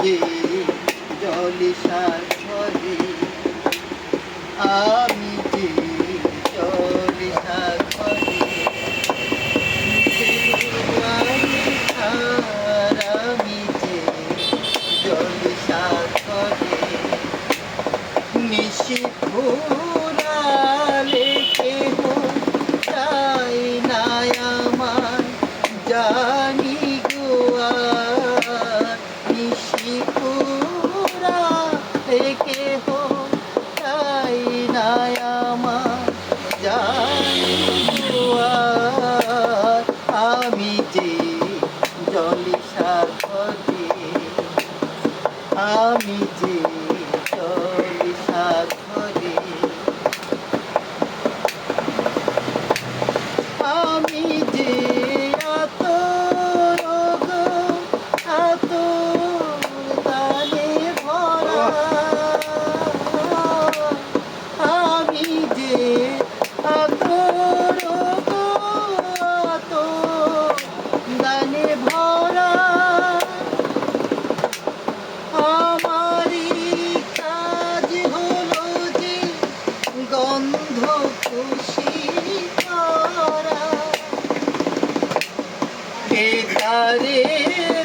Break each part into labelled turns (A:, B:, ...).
A: যে জলিসার ঘরে, আমি যে জলিসার ঘরে, আমি যে জলিসার ঘরে, নিশি ফুরালে কেহ চাই না আমার, জানি গো নিশি ফুরালে কেহ চাই না আমার, জানি গো আমি যে জলিসার ঘরে, আমি যে জলিসার ঘরে, আমি যে আতর গো আতর দানে ভরা, আমি যে আতর গো আতর দানে ভরা, আমারই কাজ হলো যে গন্ধ খুশি করা, কে তারে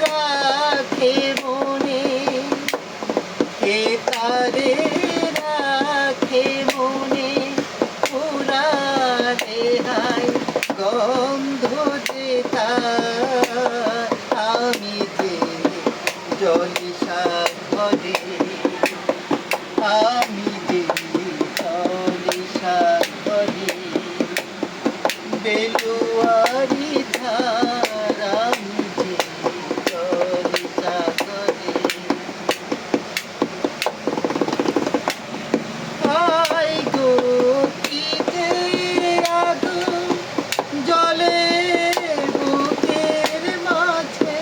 A: রাখে মনে, কে তারে রাখে মনে, পুরা দেহায় গন্ধ যে তার, আমি যে জলিসার ঘরে, আমি যে জলিসার ঘরে, বেলুয়ারি ধার, আমি যে জলিসার ঘরে, আই গো কি যে আগুন জলে বুকের মাঝে,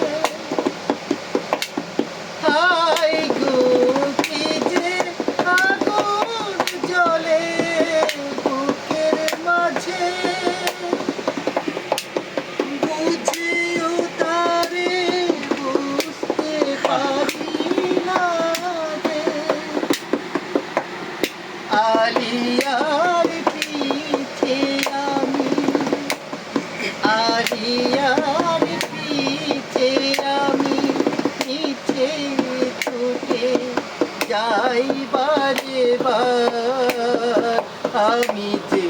A: হাই গো কি যে আগুন জ্বলে বুকের মাঝে, বুঝিও তারে বুঝতে পারি না রে, আলিয়ার পিঠে আমি, আলিয়ার পিঠে আমি পিঠে ছুটে যাই বারে বার, আমি যে